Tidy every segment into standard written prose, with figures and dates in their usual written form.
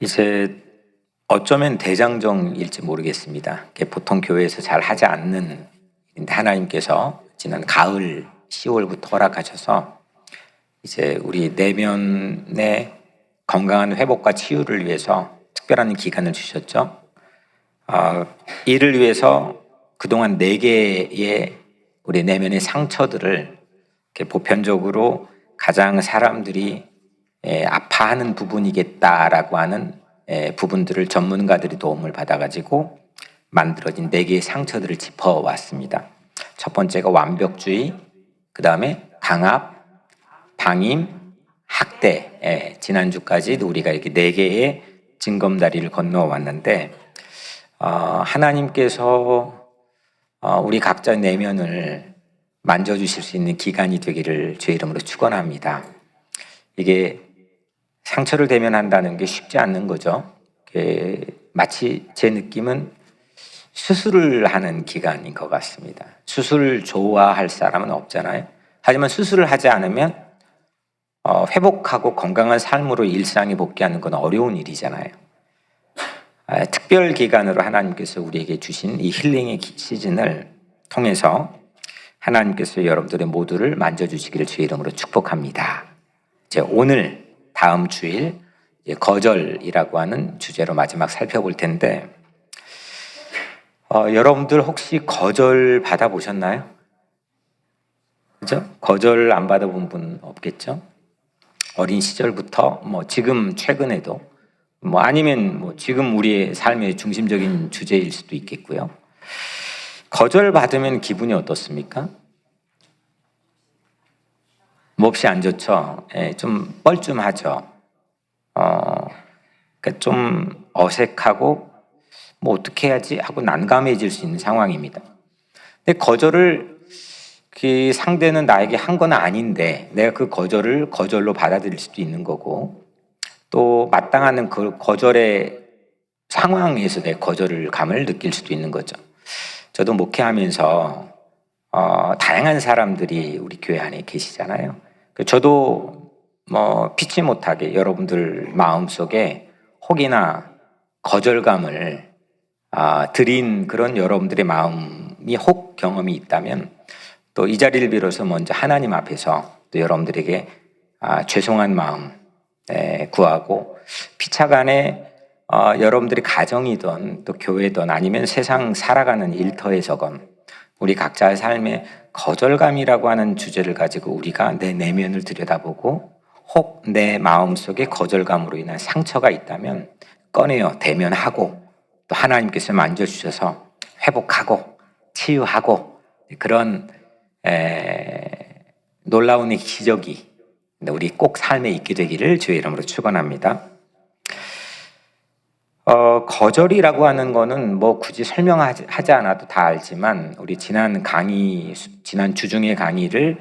이제 어쩌면 대장정일지 모르겠습니다. 보통 교회에서 잘 하지 않는 일인데 하나님께서 지난 가을 10월부터 허락하셔서 이제 우리 내면의 건강한 회복과 치유를 위해서 특별한 기간을 주셨죠. 이를 위해서 그동안 4개의 우리 내면의 상처들을 보편적으로 가장 사람들이 아파하는 부분이겠다라고 하는 부분들을 전문가들이 도움을 받아가지고 만들어진 4개의 상처들을 짚어왔습니다. 첫 번째가 완벽주의, 그 다음에 강압, 방임, 학대. 지난주까지 우리가 이렇게 4개의 징검다리를 건너왔는데 하나님께서 우리 각자 내면을 만져주실 수 있는 기간이 되기를 주의 이름으로 축원합니다. 이게 상처를 대면한다는 게 쉽지 않는 거죠. 마치 제 느낌은 수술을 하는 기간인 것 같습니다. 수술을 좋아할 사람은 없잖아요. 하지만 수술을 하지 않으면 회복하고 건강한 삶으로 일상에 복귀하는 건 어려운 일이잖아요. 특별 기간으로 하나님께서 우리에게 주신 이 힐링의 시즌을 통해서 하나님께서 여러분들의 모두를 만져주시기를 주의 이름으로 축복합니다. 이제 오늘 다음 주일 거절이라고 하는 주제로 마지막 살펴볼 텐데 여러분들 혹시 거절 받아보셨나요? 그죠? 거절 안 받아본 분 없겠죠? 어린 시절부터 지금 최근에도 아니면 지금 우리의 삶의 중심적인 주제일 수도 있겠고요. 거절 받으면 기분이 어떻습니까? 몹시 안 좋죠. 좀 뻘쭘하죠. 그러니까 좀 어색하고 어떻게 해야지 하고 난감해질 수 있는 상황입니다. 근데 거절을 그 상대는 나에게 한 건 아닌데 내가 그 거절을 거절로 받아들일 수도 있는 거고 또 마땅한 그 거절의 상황에서 내 거절감을 느낄 수도 있는 거죠. 저도 목회하면서 다양한 사람들이 우리 교회 안에 계시잖아요. 저도 피치 못하게 여러분들 마음속에 혹이나 거절감을 드린 그런 여러분들의 마음이 혹 경험이 있다면 또 이 자리를 빌어서 먼저 하나님 앞에서 또 여러분들에게 죄송한 마음 구하고 피차간에 여러분들이 가정이든 또 교회든 아니면 세상 살아가는 일터에서건 우리 각자의 삶에 거절감이라고 하는 주제를 가지고 우리가 내 내면을 들여다보고 혹 내 마음속에 거절감으로 인한 상처가 있다면 꺼내어 대면하고 또 하나님께서 만져주셔서 회복하고 치유하고 그런 놀라운 기적이 우리 꼭 삶에 있게 되기를 주의 이름으로 축원합니다. 거절이라고 하는 거는 굳이 설명하지 않아도 다 알지만 우리 지난 주중의 강의를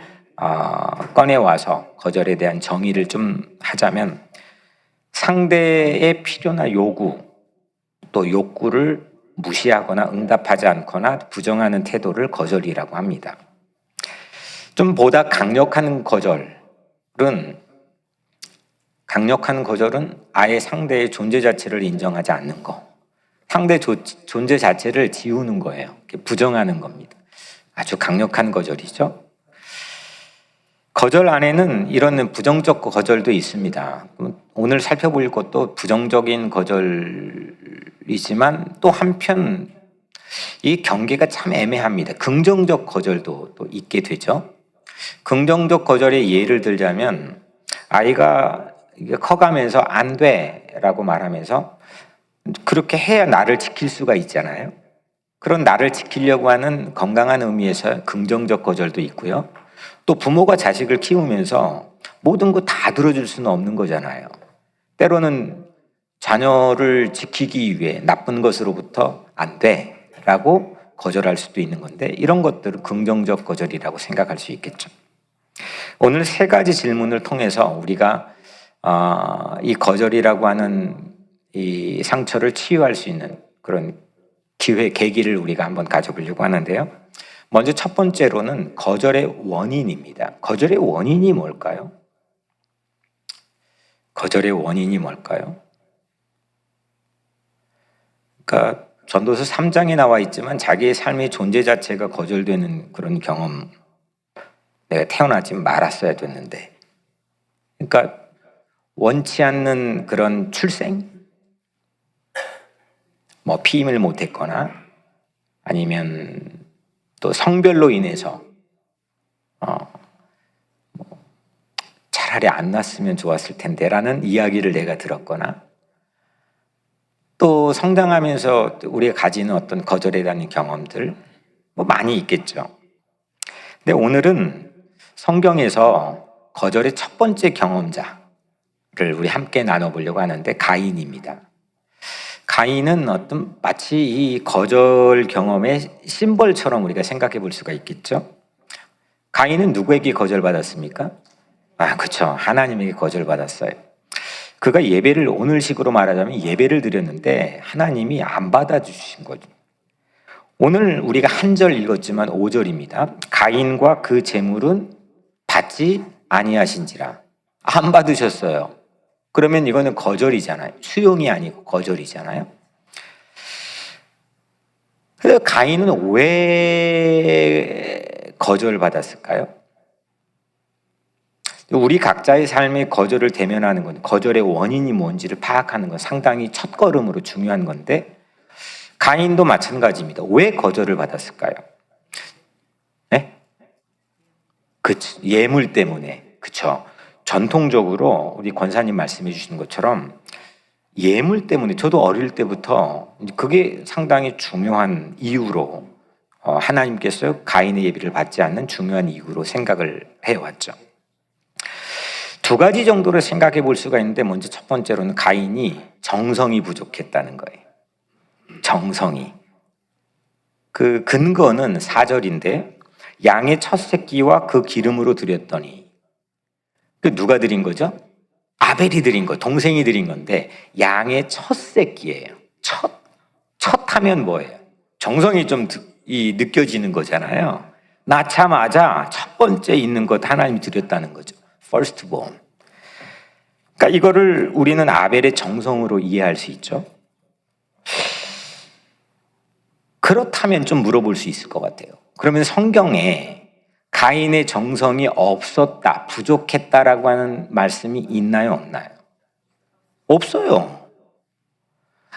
꺼내와서 거절에 대한 정의를 좀 하자면 상대의 필요나 요구 또 욕구를 무시하거나 응답하지 않거나 부정하는 태도를 거절이라고 합니다. 좀 보다 강력한 거절은 아예 상대의 존재 자체를 인정하지 않는 거. 상대 존재 자체를 지우는 거예요. 부정하는 겁니다. 아주 강력한 거절이죠. 거절 안에는 이런 부정적 거절도 있습니다. 오늘 살펴볼 것도 부정적인 거절이지만 또 한편 이 경계가 참 애매합니다. 긍정적 거절도 또 있게 되죠. 긍정적 거절의 예를 들자면 아이가 커가면서 안 돼라고 말하면서 그렇게 해야 나를 지킬 수가 있잖아요. 그런 나를 지키려고 하는 건강한 의미에서 긍정적 거절도 있고요. 또 부모가 자식을 키우면서 모든 거 다 들어줄 수는 없는 거잖아요. 때로는 자녀를 지키기 위해 나쁜 것으로부터 안 돼라고 거절할 수도 있는 건데 이런 것들은 긍정적 거절이라고 생각할 수 있겠죠. 오늘 3가지 질문을 통해서 우리가 이 거절이라고 하는 이 상처를 치유할 수 있는 그런 계기를 우리가 한번 가져보려고 하는데요. 먼저 첫 번째로는 거절의 원인입니다. 거절의 원인이 뭘까요? 거절의 원인이 뭘까요? 그러니까 전도서 3장에 나와 있지만 자기의 삶의 존재 자체가 거절되는 그런 경험, 내가 태어나지 말았어야 됐는데, 그러니까 원치 않는 그런 출생, 뭐 피임을 못했거나 아니면 또 성별로 인해서 차라리 안 났으면 좋았을 텐데라는 이야기를 내가 들었거나, 또 성장하면서 우리가 가지는 어떤 거절에 대한 경험들 뭐 많이 있겠죠. 근데 오늘은 성경에서 거절의 첫 번째 경험자를 우리 함께 나눠보려고 하는데 가인입니다. 가인은 마치 이 거절 경험의 심벌처럼 우리가 생각해 볼 수가 있겠죠. 가인은 누구에게 거절받았습니까? 그렇죠. 하나님에게 거절받았어요. 그가 예배를, 오늘식으로 말하자면 예배를 드렸는데 하나님이 안 받아주신 거죠. 오늘 우리가 한 절 읽었지만 5절입니다. 가인과 그 재물은 받지 아니하신지라. 안 받으셨어요. 그러면 이거는 거절이잖아요. 수용이 아니고 거절이잖아요. 그래서 가인은 왜 거절받았을까요? 우리 각자의 삶의 거절을 대면하는 건, 거절의 원인이 뭔지를 파악하는 건 상당히 첫걸음으로 중요한 건데, 가인도 마찬가지입니다. 왜 거절을 받았을까요? 네? 그쵸. 예물 때문에. 그쵸. 전통적으로 우리 권사님 말씀해 주신 것처럼 예물 때문에, 저도 어릴 때부터 그게 상당히 중요한 이유로, 하나님께서 가인의 예비를 받지 않는 중요한 이유로 생각을 해왔죠. 두 가지 정도로 생각해 볼 수가 있는데, 먼저 첫 번째로는 가인이 정성이 부족했다는 거예요. 정성이. 그 근거는 4절인데, 양의 첫 새끼와 그 기름으로 드렸더니, 그 누가 드린 거죠? 아벨이 드린 거, 동생이 드린 건데, 양의 첫 새끼예요. 첫 하면 뭐예요? 정성이 좀 느껴지는 거잖아요. 낳자마자 첫 번째 있는 것 하나님이 드렸다는 거죠. firstborn. 그러니까 이거를 우리는 아벨의 정성으로 이해할 수 있죠. 그렇다면 좀 물어볼 수 있을 것 같아요. 그러면 성경에 가인의 정성이 없었다, 부족했다라고 하는 말씀이 있나요, 없나요? 없어요.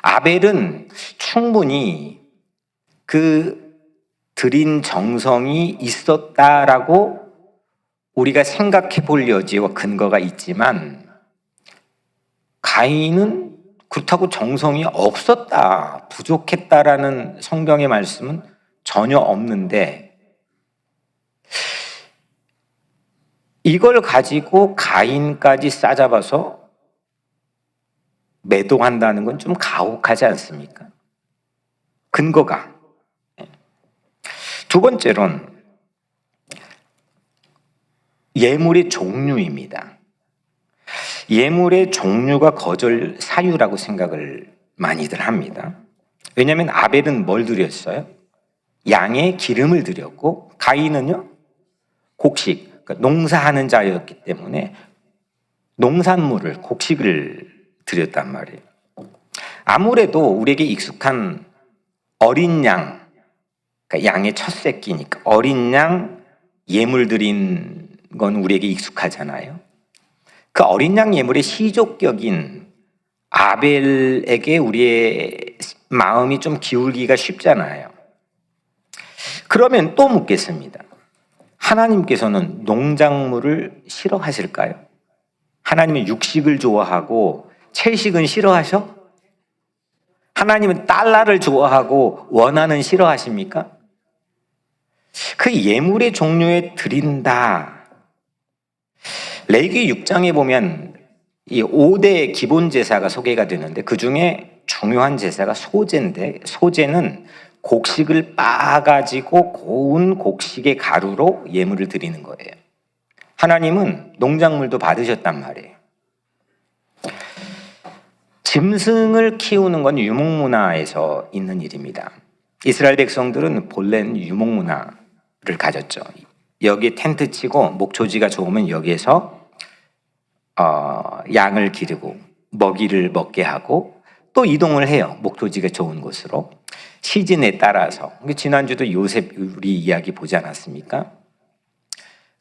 아벨은 충분히 그 드린 정성이 있었다라고 우리가 생각해 볼 여지와 근거가 있지만, 가인은 그렇다고 정성이 없었다, 부족했다라는 성경의 말씀은 전혀 없는데, 이걸 가지고 가인까지 싸잡아서 매도한다는 건 좀 가혹하지 않습니까? 근거가. 두 번째로는 예물의 종류입니다. 예물의 종류가 거절 사유라고 생각을 많이들 합니다. 왜냐하면 아벨은 뭘 드렸어요? 양의 기름을 드렸고, 가인은요, 곡식, 그러니까 농사하는 자였기 때문에 농산물을, 곡식을 드렸단 말이에요. 아무래도 우리에게 익숙한 어린 양, 그러니까 양의 첫 새끼니까 어린 양 예물 드린 건 우리에게 익숙하잖아요. 그 어린 양 예물의 시족격인 아벨에게 우리의 마음이 좀 기울기가 쉽잖아요. 그러면 또 묻겠습니다. 하나님께서는 농작물을 싫어하실까요? 하나님은 육식을 좋아하고 채식은 싫어하셔? 하나님은 달러를 좋아하고 원하는 싫어하십니까? 그 예물의 종류에 드린다. 레위기 6장에 보면 이 5대 기본 제사가 소개가 되는데, 그 중에 중요한 제사가 소제인데, 소제는 곡식을 빻아가지고 고운 곡식의 가루로 예물을 드리는 거예요. 하나님은 농작물도 받으셨단 말이에요. 짐승을 키우는 건 유목문화에서 있는 일입니다. 이스라엘 백성들은 본래는 유목문화를 가졌죠. 여기에 텐트 치고 목초지가 좋으면 여기에서 양을 기르고 먹이를 먹게 하고, 또 이동을 해요. 목토지가 좋은 곳으로. 시즌에 따라서. 지난주도 요셉 우리 이야기 보지 않았습니까?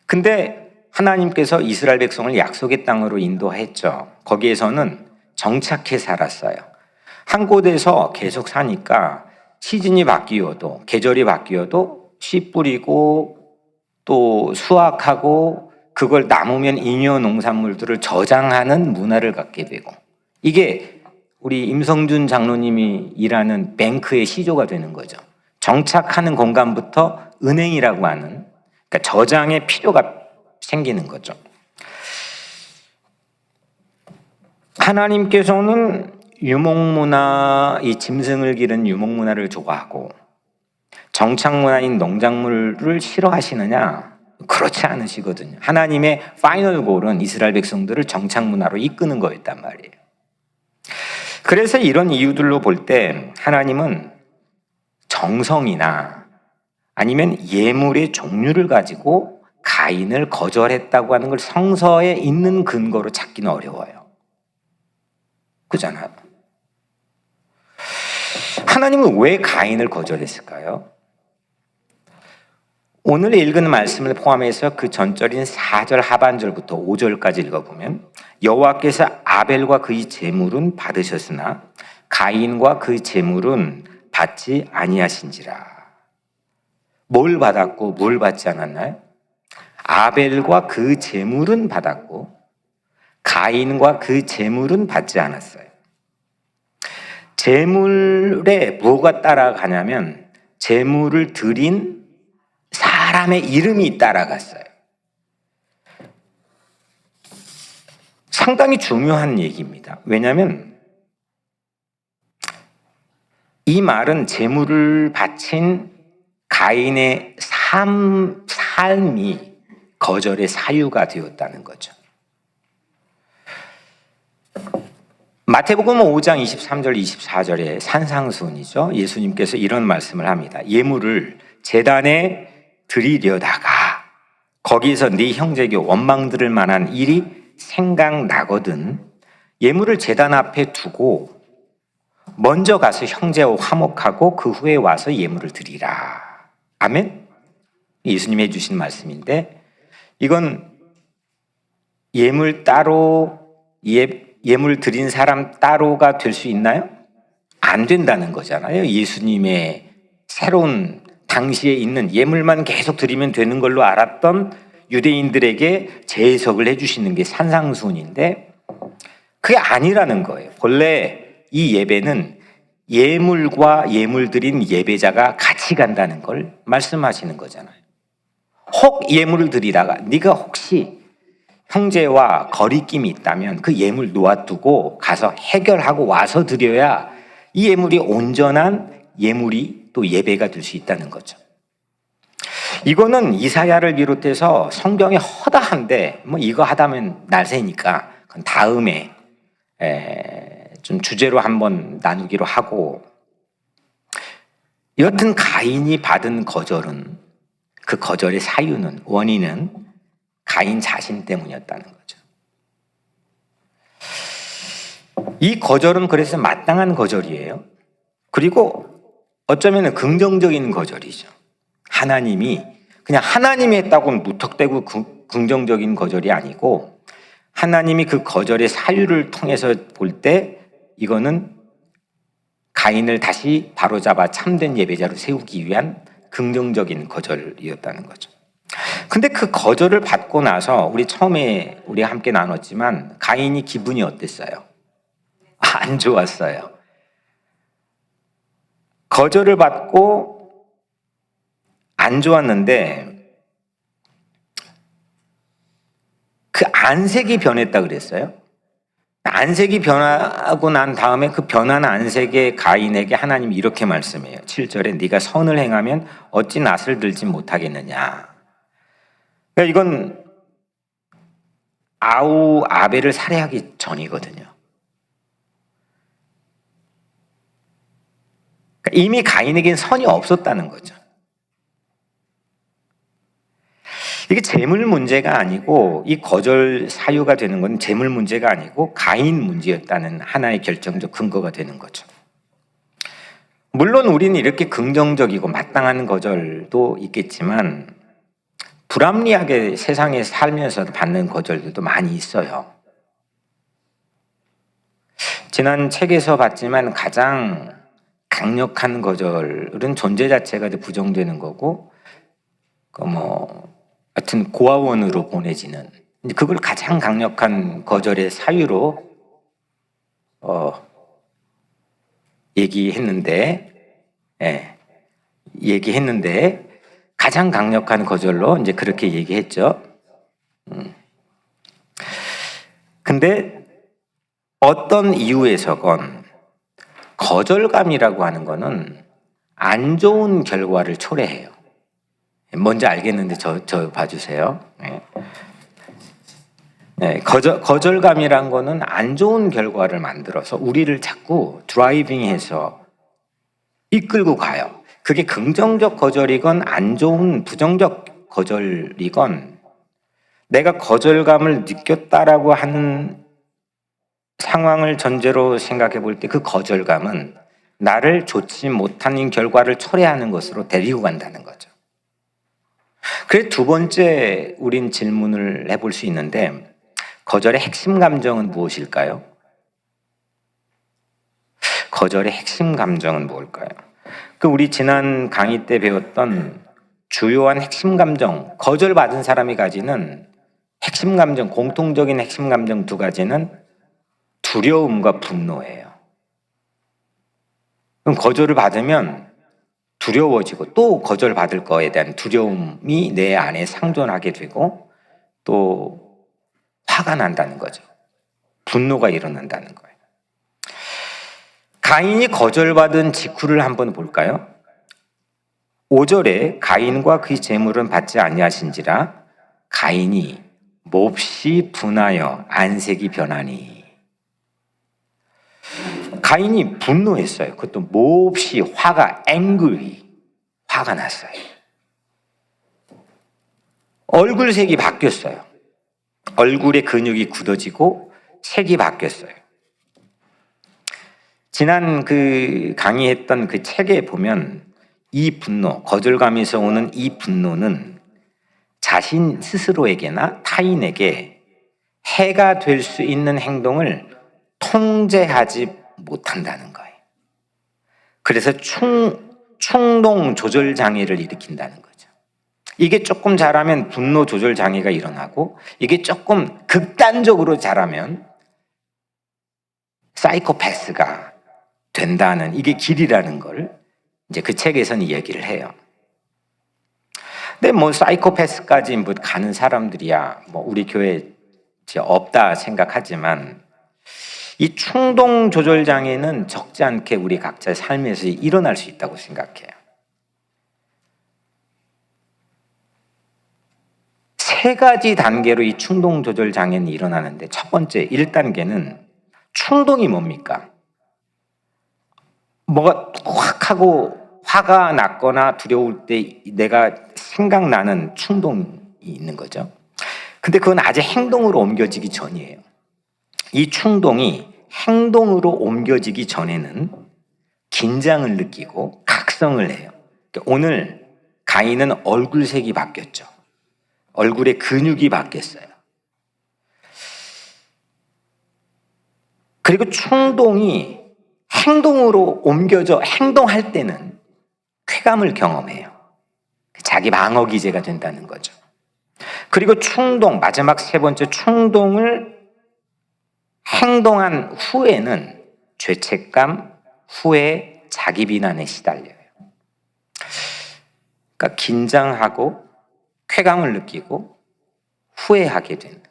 근데 하나님께서 이스라엘 백성을 약속의 땅으로 인도했죠. 거기에서는 정착해 살았어요. 한 곳에서 계속 사니까 시즌이 바뀌어도, 계절이 바뀌어도 씨 뿌리고 또 수확하고 그걸 남으면 잉여 농산물들을 저장하는 문화를 갖게 되고, 이게 우리 임성준 장로님이 일하는 뱅크의 시조가 되는 거죠. 정착하는 공간부터 은행이라고 하는, 그러니까 저장의 필요가 생기는 거죠. 하나님께서는 유목문화, 이 짐승을 기른 유목문화를 좋아하고 정착문화인 농작물을 싫어하시느냐? 그렇지 않으시거든요. 하나님의 파이널 골은 이스라엘 백성들을 정착문화로 이끄는 거였단 말이에요. 그래서 이런 이유들로 볼 때 하나님은 정성이나 아니면 예물의 종류를 가지고 가인을 거절했다고 하는 걸 성서에 있는 근거로 찾기는 어려워요. 그잖아요. 하나님은 왜 가인을 거절했을까요? 오늘 읽은 말씀을 포함해서 그 전절인 4절 하반절부터 5절까지 읽어보면 여호와께서 아벨과 그의 제물은 받으셨으나 가인과 그 제물은 받지 아니하신지라. 뭘 받았고 뭘 받지 않았나요? 아벨과 그 제물은 받았고 가인과 그 제물은 받지 않았어요. 제물에 뭐가 따라가냐면 제물을 드린 사람의 이름이 따라갔어요. 상당히 중요한 얘기입니다. 왜냐하면 이 말은 제물을 바친 가인의 삶이 거절의 사유가 되었다는 거죠. 마태복음 5장 23절 24절에 산상수훈이죠. 예수님께서 이런 말씀을 합니다. 예물을 제단에 드리려다가 거기서 네 형제에게 원망 들을 만한 일이 생각나거든 예물을 제단 앞에 두고 먼저 가서 형제와 화목하고 그 후에 와서 예물을 드리라. 아멘? 예수님이 해주신 말씀인데 이건 예물 따로 예물 드린 사람 따로가 될 수 있나요? 안 된다는 거잖아요. 예수님의 새로운 당시에 있는 예물만 계속 드리면 되는 걸로 알았던 유대인들에게 재해석을 해주시는 게 산상수훈인데 그게 아니라는 거예요. 본래 이 예배는 예물과 예물 드린 예배자가 같이 간다는 걸 말씀하시는 거잖아요. 혹 예물을 드리다가 네가 혹시 형제와 거리낌이 있다면 그 예물 놓아두고 가서 해결하고 와서 드려야 이 예물이 온전한 예물이 또 예배가 될 수 있다는 거죠. 이거는 이사야를 비롯해서 성경에 허다한데 뭐 이거 하다면 날새니까 그건 다음에 좀 주제로 한번 나누기로 하고, 여튼 가인이 받은 거절은 그 거절의 사유는 원인은 가인 자신 때문이었다는 거죠. 이 거절은 그래서 마땅한 거절이에요. 그리고 어쩌면 긍정적인 거절이죠. 하나님이 그냥 하나님이 했다고 무턱대고 긍정적인 거절이 아니고 하나님이 그 거절의 사유를 통해서 볼 때 이거는 가인을 다시 바로잡아 참된 예배자로 세우기 위한 긍정적인 거절이었다는 거죠. 근데 그 거절을 받고 나서 우리 처음에 우리 함께 나눴지만 가인이 기분이 어땠어요? 안 좋았어요. 거절을 받고 안 좋았는데 그 안색이 변했다 그랬어요. 안색이 변하고 난 다음에 그 변한 안색의 가인에게 하나님이 이렇게 말씀해요. 7절에 네가 선을 행하면 어찌 낯을 들지 못하겠느냐. 그러니까 이건 아벨을 살해하기 전이거든요. 그러니까 이미 가인에겐 선이 없었다는 거죠. 이게 재물 문제가 아니고, 이 거절 사유가 되는 건 재물 문제가 아니고 가인 문제였다는 하나의 결정적 근거가 되는 거죠. 물론 우리는 이렇게 긍정적이고 마땅한 거절도 있겠지만 불합리하게 세상에 살면서 받는 거절들도 많이 있어요. 지난 책에서 봤지만 가장 강력한 거절은 존재 자체가 부정되는 거고, 하여튼 고아원으로 보내지는, 그걸 가장 강력한 거절의 사유로 얘기했는데 가장 강력한 거절로 이제 그렇게 얘기했죠. 근데 어떤 이유에서건 거절감이라고 하는 거는 안 좋은 결과를 초래해요. 뭔지 알겠는데 저 봐주세요. 거절감이란 거는 안 좋은 결과를 만들어서 우리를 자꾸 드라이빙해서 이끌고 가요. 그게 긍정적 거절이건 안 좋은 부정적 거절이건 내가 거절감을 느꼈다라고 하는 상황을 전제로 생각해 볼 때 그 거절감은 나를 좋지 못한 결과를 초래하는 것으로 데리고 간다는 거죠. 그래서 두 번째 우린 질문을 해볼 수 있는데, 거절의 핵심 감정은 무엇일까요? 거절의 핵심 감정은 뭘까요? 우리 지난 강의 때 배웠던 주요한 핵심 감정, 거절받은 사람이 가지는 핵심 감정, 공통적인 핵심 감정 두 가지는 두려움과 분노예요. 그럼 거절을 받으면 두려워지고 또 거절받을 거에 대한 두려움이 내 안에 상존하게 되고 또 화가 난다는 거죠. 분노가 일어난다는 거예요. 가인이 거절받은 직후를 한번 볼까요? 5절에 가인과 그의 재물은 받지 아니하신지라 가인이 몹시 분하여 안색이 변하니. 가인이 분노했어요. 그것도 몹시 화가 났어요. 얼굴색이 바뀌었어요. 얼굴의 근육이 굳어지고 색이 바뀌었어요. 지난 강의했던 그 책에 보면 이 분노, 거절감에서 오는 이 분노는 자신 스스로에게나 타인에게 해가 될 수 있는 행동을 통제하지 못한다는 거예요. 그래서 충동 조절 장애를 일으킨다는 거죠. 이게 조금 잘하면 분노 조절 장애가 일어나고, 이게 조금 극단적으로 잘하면 사이코패스가 된다는, 이게 길이라는 걸 이제 그 책에서는 얘기를 해요. 근데 사이코패스까지 가는 사람들이야 우리 교회에 없다 생각하지만, 이 충동 조절 장애는 적지 않게 우리 각자의 삶에서 일어날 수 있다고 생각해요. 세 가지 단계로 이 충동 조절 장애는 일어나는데, 첫 번째 1단계는 충동이 뭡니까? 뭐가 확 하고 화가 났거나 두려울 때 내가 생각나는 충동이 있는 거죠. 근데 그건 아직 행동으로 옮겨지기 전이에요. 이 충동이 행동으로 옮겨지기 전에는 긴장을 느끼고 각성을 해요. 오늘 가인은 얼굴색이 바뀌었죠. 얼굴의 근육이 바뀌었어요. 그리고 충동이 행동으로 옮겨져 행동할 때는 쾌감을 경험해요. 자기 방어 기제가 된다는 거죠. 그리고 충동, 마지막 세 번째 충동을 행동한 후에는 죄책감, 후회, 자기 비난에 시달려요. 그러니까 긴장하고 쾌감을 느끼고 후회하게 되는,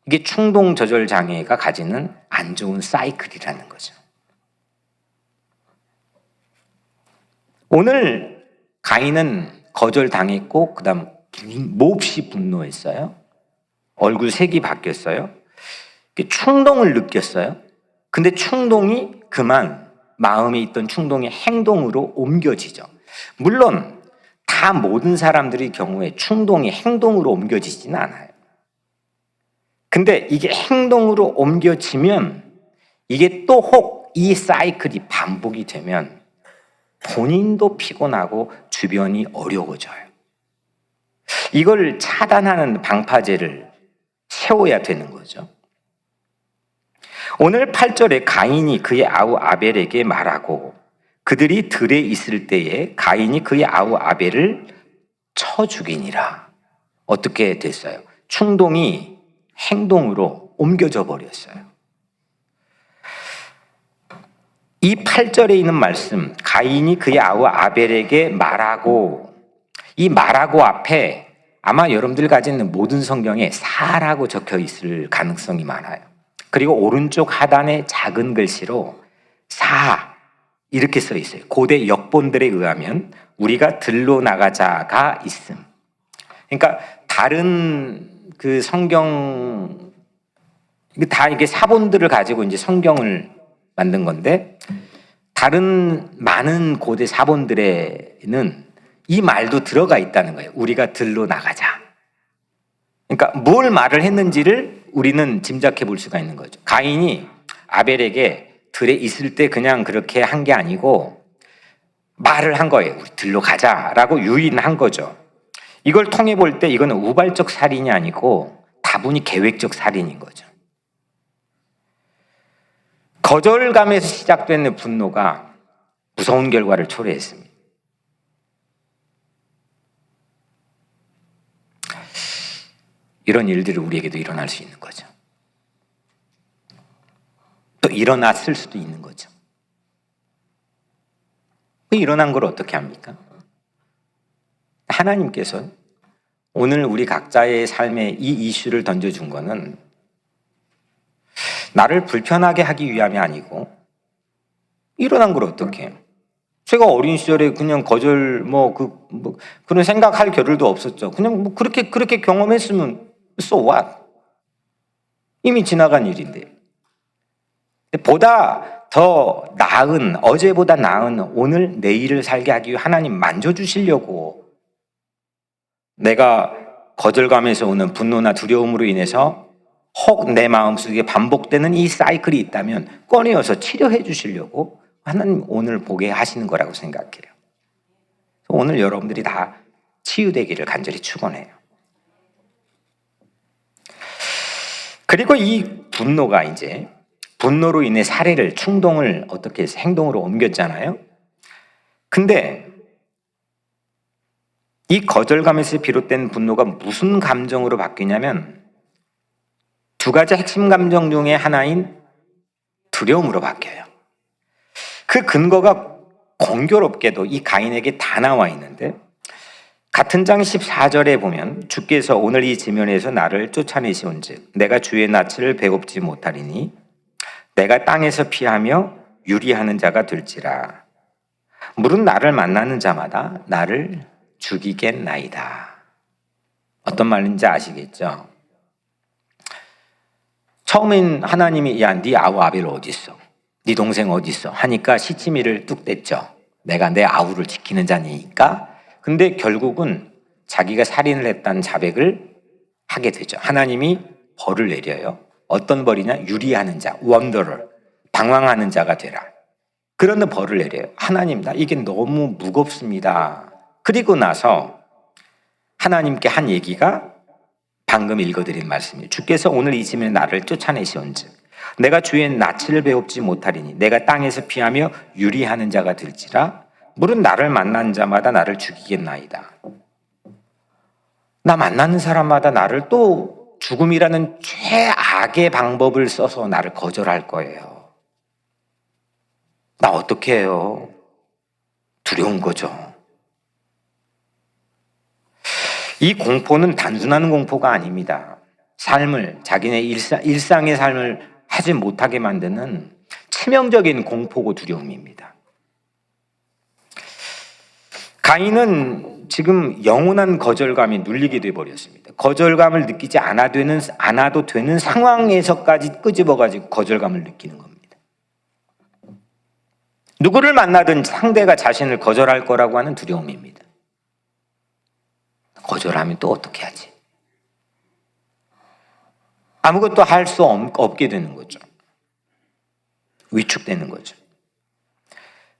이게 충동 조절 장애가 가지는 안 좋은 사이클이라는 거죠. 오늘 가인은 거절당했고 그다음 몹시 분노했어요. 얼굴 색이 바뀌었어요. 충동을 느꼈어요. 근데 충동이 그만 마음에 있던 충동이 행동으로 옮겨지죠. 물론 다 모든 사람들의 경우에 충동이 행동으로 옮겨지지는 않아요. 근데 이게 행동으로 옮겨지면 이게 또 혹 이 사이클이 반복이 되면 본인도 피곤하고 주변이 어려워져요. 이걸 차단하는 방파제를 세워야 되는 거죠. 오늘 8절에 가인이 그의 아우 아벨에게 말하고 그들이 들에 있을 때에 가인이 그의 아우 아벨을 쳐 죽이니라. 어떻게 됐어요? 충동이 행동으로 옮겨져 버렸어요. 이 8절에 있는 말씀, 가인이 그의 아우 아벨에게 말하고, 이 말하고 앞에 아마 여러분들 가지는 모든 성경에 사라고 적혀 있을 가능성이 많아요. 그리고 오른쪽 하단에 작은 글씨로 사 이렇게 써 있어요. 고대 역본들에 의하면 우리가 들로 나가자가 있음. 그러니까 다른 그 성경 다 이게 사본들을 가지고 이제 성경을 만든 건데 다른 많은 고대 사본들에는 이 말도 들어가 있다는 거예요. 우리가 들로 나가자. 그러니까 뭘 말을 했는지를 우리는 짐작해 볼 수가 있는 거죠. 가인이 아벨에게 들에 있을 때 그냥 그렇게 한 게 아니고 말을 한 거예요. 우리 들로 가자라고 유인한 거죠. 이걸 통해 볼 때 이거는 우발적 살인이 아니고 다분히 계획적 살인인 거죠. 거절감에서 시작되는 분노가 무서운 결과를 초래했습니다. 이런 일들이 우리에게도 일어날 수 있는 거죠. 또 일어났을 수도 있는 거죠. 일어난 걸 어떻게 합니까? 하나님께서 오늘 우리 각자의 삶에 이 이슈를 던져준 거는 나를 불편하게 하기 위함이 아니고 일어난 걸 어떻게 해요? 제가 어린 시절에 그냥 거절 그런 생각할 겨를도 없었죠. 그냥 그렇게 경험했으면 so what? 이미 지나간 일인데. 보다 더 나은, 어제보다 나은 오늘 내일을 살게 하기 위해 하나님 만져주시려고 내가 거절감에서 오는 분노나 두려움으로 인해서 혹 내 마음속에 반복되는 이 사이클이 있다면 꺼내어서 치료해 주시려고 하나님 오늘 보게 하시는 거라고 생각해요. 오늘 여러분들이 다 치유되기를 간절히 축원해요. 그리고 이 분노가 이제 분노로 인해 살해를, 충동을 어떻게 해서 행동으로 옮겼잖아요. 근데 이 거절감에서 비롯된 분노가 무슨 감정으로 바뀌냐면 두 가지 핵심 감정 중에 하나인 두려움으로 바뀌어요. 그 근거가 공교롭게도 이 가인에게 다 나와 있는데 같은 장 14절에 보면 주께서 오늘 이 지면에서 나를 쫓아내시온즉 내가 주의 낯을 배곱지 못하리니 내가 땅에서 피하며 유리하는 자가 될지라. 물은 나를 만나는 자마다 나를 죽이겠나이다. 어떤 말인지 아시겠죠? 처음엔 하나님이 야, 네 아우 아벨 어디 있어? 네 동생 어디 있어? 하니까 시치미를 뚝 뗐죠. 내가 내 아우를 지키는 자니까. 근데 결국은 자기가 살인을 했다는 자백을 하게 되죠. 하나님이 벌을 내려요. 어떤 벌이냐? 유리하는 자, 원더럴, 방황하는 자가 되라. 그런 벌을 내려요. 하나님, 나 이게 너무 무겁습니다. 그리고 나서 하나님께 한 얘기가 방금 읽어드린 말씀이에요. 주께서 오늘 이 지면에 나를 쫓아내시온즉 내가 주의 낯을 배웁지 못하리니 내가 땅에서 피하며 유리하는 자가 될지라. 물은 나를 만난 자마다 나를 죽이겠나이다. 나 만나는 사람마다 나를 또 죽음이라는 최악의 방법을 써서 나를 거절할 거예요. 나 어떻게 해요? 두려운 거죠. 이 공포는 단순한 공포가 아닙니다. 삶을, 자기네 일상의 삶을 하지 못하게 만드는 치명적인 공포고 두려움입니다. 가인은 지금 영원한 거절감이 눌리게 되어버렸습니다. 거절감을 느끼지 않아도 되는 상황에서까지 끄집어가지고 거절감을 느끼는 겁니다. 누구를 만나든 상대가 자신을 거절할 거라고 하는 두려움입니다. 거절하면 또 어떻게 하지? 아무것도 할 수 없게 되는 거죠. 위축되는 거죠.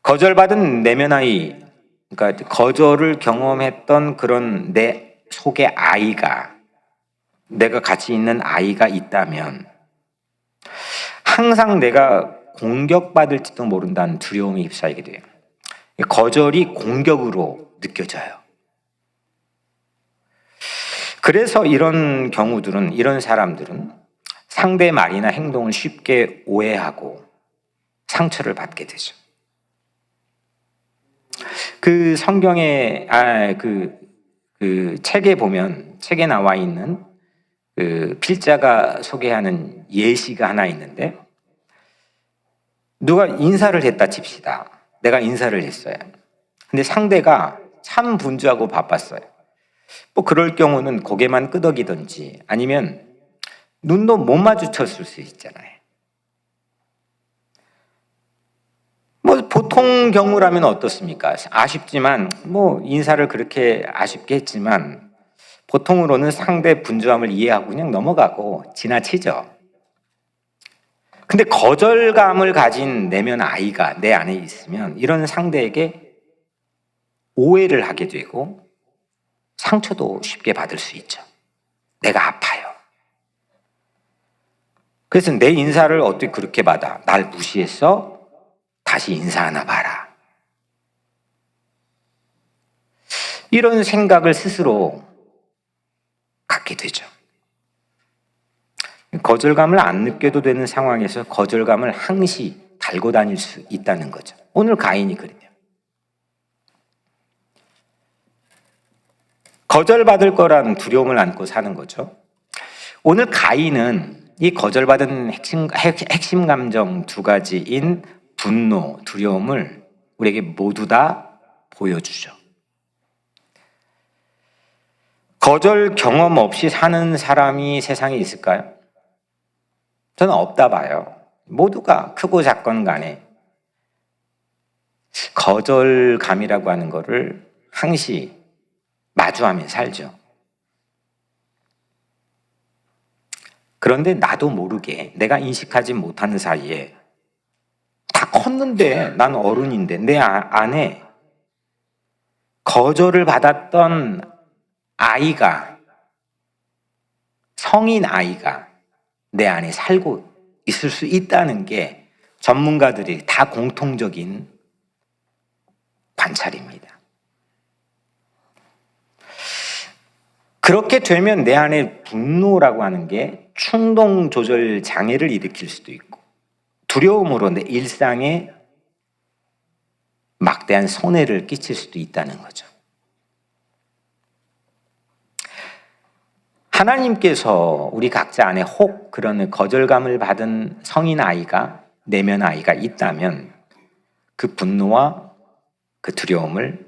거절받은 내면 아이, 그러니까 거절을 경험했던 그런 내 속의 아이가, 내가 같이 있는 아이가 있다면 항상 내가 공격받을지도 모른다는 두려움에 휩싸이게 돼요. 거절이 공격으로 느껴져요. 그래서 이런 경우들은, 이런 사람들은 상대의 말이나 행동을 쉽게 오해하고 상처를 받게 되죠. 그 성경에, 그 책에 보면, 책에 나와 있는 그 필자가 소개하는 예시가 하나 있는데, 누가 인사를 했다 칩시다. 내가 인사를 했어요. 근데 상대가 참 분주하고 바빴어요. 뭐 그럴 경우는 고개만 끄덕이든지 아니면 눈도 못 마주쳤을 수 있잖아요. 뭐 보통 경우라면 어떻습니까? 아쉽지만 뭐 인사를 그렇게 아쉽게 했지만 보통으로는 상대 분주함을 이해하고 그냥 넘어가고 지나치죠. 근데 거절감을 가진 내면 아이가 내 안에 있으면 이런 상대에게 오해를 하게 되고 상처도 쉽게 받을 수 있죠. 내가 아파요. 그래서 내 인사를 어떻게 그렇게 받아? 날 무시했어? 다시 인사하나 봐라. 이런 생각을 스스로 갖게 되죠. 거절감을 안 느껴도 되는 상황에서 거절감을 항시 달고 다닐 수 있다는 거죠. 오늘 가인이 그래요. 거절받을 거라는 두려움을 안고 사는 거죠. 오늘 가인은 이 거절받은 핵심 감정 두 가지인 분노, 두려움을 우리에게 모두 다 보여주죠. 거절 경험 없이 사는 사람이 세상에 있을까요? 저는 없다 봐요. 모두가 크고 작건 간에 거절감이라고 하는 거를 항시 마주하며 살죠. 그런데 나도 모르게 내가 인식하지 못하는 사이에 다 컸는데 난 어른인데 내 안에 거절을 받았던 아이가, 성인 아이가 내 안에 살고 있을 수 있다는 게 전문가들이 다 공통적인 관찰입니다. 그렇게 되면 내 안에 분노라고 하는 게 충동 조절 장애를 일으킬 수도 있고 두려움으로 내 일상에 막대한 손해를 끼칠 수도 있다는 거죠. 하나님께서 우리 각자 안에 혹 그런 거절감을 받은 성인 아이가, 내면 아이가 있다면 그 분노와 그 두려움을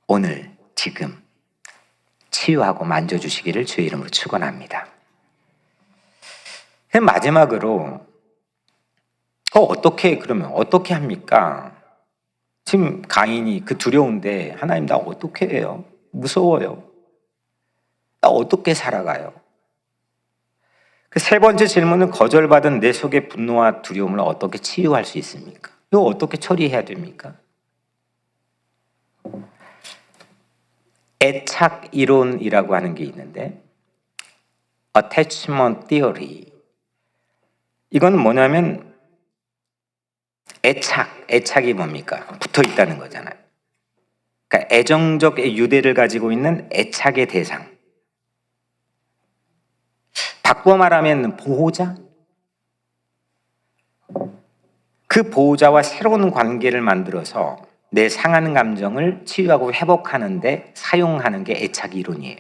오늘, 지금 치유하고 만져주시기를 주의 이름으로 축원합니다. 마지막으로 그러면 어떻게 합니까? 지금 가인이 그 두려운데 하나님 나 어떻게 해요? 무서워요. 나 어떻게 살아가요? 그 세 번째 질문은 거절받은 내 속의 분노와 두려움을 어떻게 치유할 수 있습니까? 이거 어떻게 처리해야 됩니까? 애착 이론이라고 하는 게 있는데 attachment theory, 이건 뭐냐면 애착이 뭡니까? 붙어 있다는 거잖아요. 그러니까 애정적 유대를 가지고 있는 애착의 대상, 바꿔 말하면 보호자? 그 보호자와 새로운 관계를 만들어서 내 상하는 감정을 치유하고 회복하는 데 사용하는 게 애착 이론이에요.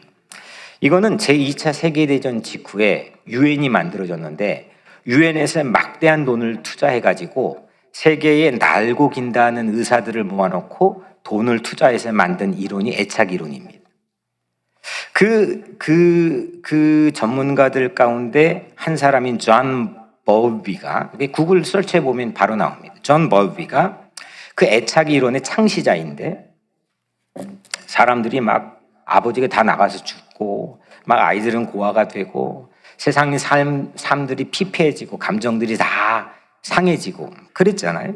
이거는 제2차 세계대전 직후에 유엔이 만들어졌는데 유엔에서 막대한 돈을 투자해가지고 세계에 날고 긴다는 의사들을 모아놓고 돈을 투자해서 만든 이론이 애착 이론입니다. 그 전문가들 가운데 한 사람인 존 버비가, 구글 설치해 보면 바로 나옵니다. 존 버비가 그 애착 이론의 창시자인데 사람들이 막 아버지가 다 나가서 죽고 막 아이들은 고아가 되고 세상의 삶들이 피폐해지고 감정들이 다 상해지고 그랬잖아요.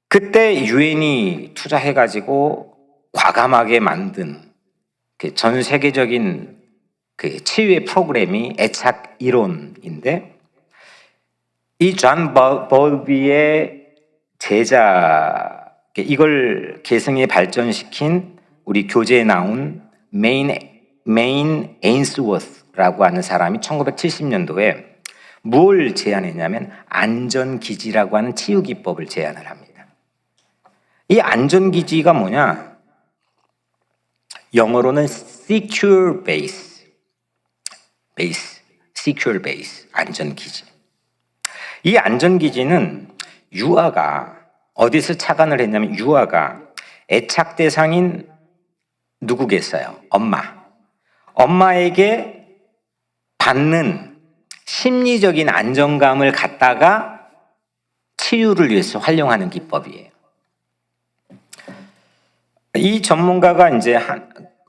그때 유엔이 투자해가지고 과감하게 만든 그 전 세계적인 그 치유의 프로그램이 애착 이론인데, 이 존 벌비의 제자, 이걸 계승에 발전시킨 우리 교재에 나온 메인 에인스워스라고 하는 사람이 1970년도에 뭘 제안했냐면 안전기지라고 하는 치유기법을 제안을 합니다. 이 안전기지가 뭐냐? 영어로는 secure base, secure base, 안전기지. 이 안전기지는 유아가 어디서 착안을 했냐면, 유아가 애착 대상인 누구겠어요? 엄마에게 받는 심리적인 안정감을 갖다가 치유를 위해서 활용하는 기법이에요. 이 전문가가 이제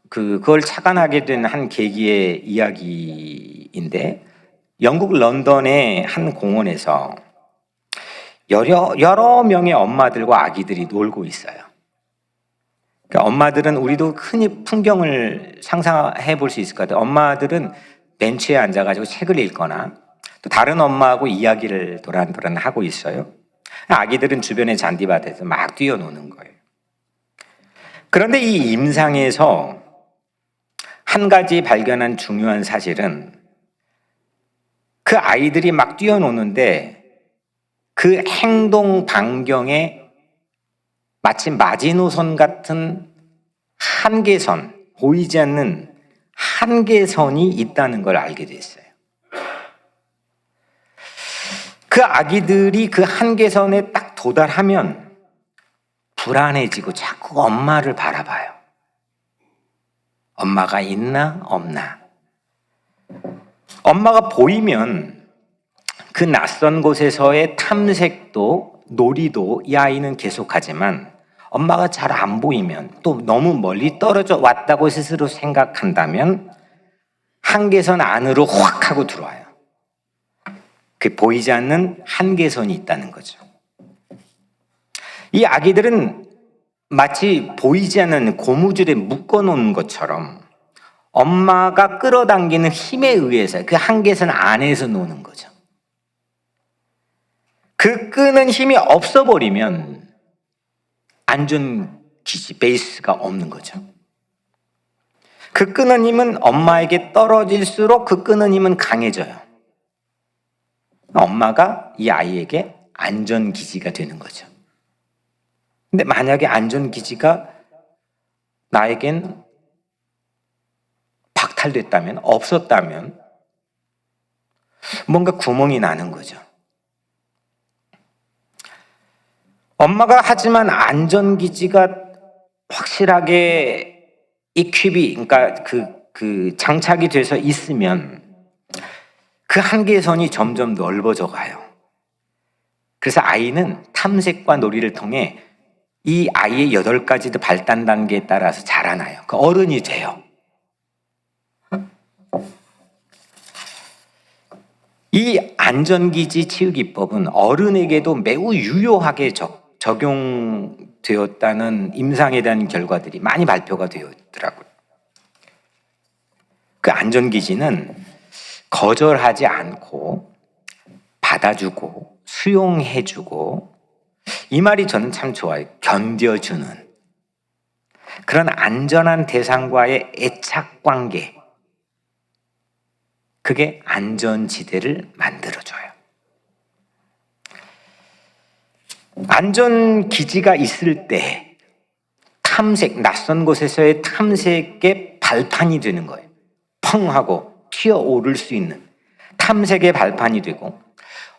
그걸 착안하게 된 한 계기의 이야기인데, 영국 런던의 한 공원에서 여러 명의 엄마들과 아기들이 놀고 있어요. 그러니까 엄마들은, 우리도 흔히 풍경을 상상해 볼 수 있을 것 같아요. 엄마들은 벤치에 앉아가지고 책을 읽거나 또 다른 엄마하고 이야기를 도란도란 하고 있어요. 아기들은 주변의 잔디밭에서 막 뛰어노는 거예요. 그런데 이 임상에서 한 가지 발견한 중요한 사실은, 그 아이들이 막 뛰어노는데 그 행동 반경에 마치 마지노선 같은 한계선, 보이지 않는 한계선이 있다는 걸 알게 됐어요. 그 아기들이 그 한계선에 딱 도달하면 불안해지고 자꾸 엄마를 바라봐요. 엄마가 있나 없나. 엄마가 보이면 그 낯선 곳에서의 탐색도 놀이도 이 아이는 계속하지만, 엄마가 잘 안 보이면, 또 너무 멀리 떨어져 왔다고 스스로 생각한다면 한계선 안으로 확 하고 들어와요. 그 보이지 않는 한계선이 있다는 거죠. 이 아기들은 마치 보이지 않는 고무줄에 묶어놓은 것처럼 엄마가 끌어당기는 힘에 의해서 그 한계선 안에서 노는 거죠. 그 끄는 힘이 없어버리면 안전기지, 베이스가 없는 거죠. 그 끄는 힘은 엄마에게 떨어질수록 그 끄는 힘은 강해져요. 엄마가 이 아이에게 안전기지가 되는 거죠. 근데 만약에 안전기지가 나에겐 박탈됐다면, 없었다면 뭔가 구멍이 나는 거죠. 엄마가 하지만 안전기지가 확실하게 그러니까 그 장착이 돼서 있으면 그 한계선이 점점 넓어져 가요. 그래서 아이는 탐색과 놀이를 통해 이 아이의 8가지 발달 단계에 따라서 자라나요. 그 어른이 돼요. 이 안전기지 치유기법은 어른에게도 매우 유효하게 적용되었다는 임상에 대한 결과들이 많이 발표가 되었더라고요. 그 안전기지는 거절하지 않고 받아주고 수용해주고, 이 말이 저는 참 좋아요. 견뎌주는 그런 안전한 대상과의 애착관계, 그게 안전지대를 만들어줘요. 안전기지가 있을 때 탐색, 낯선 곳에서의 탐색의 발판이 되는 거예요. 펑 하고 튀어오를 수 있는 탐색의 발판이 되고,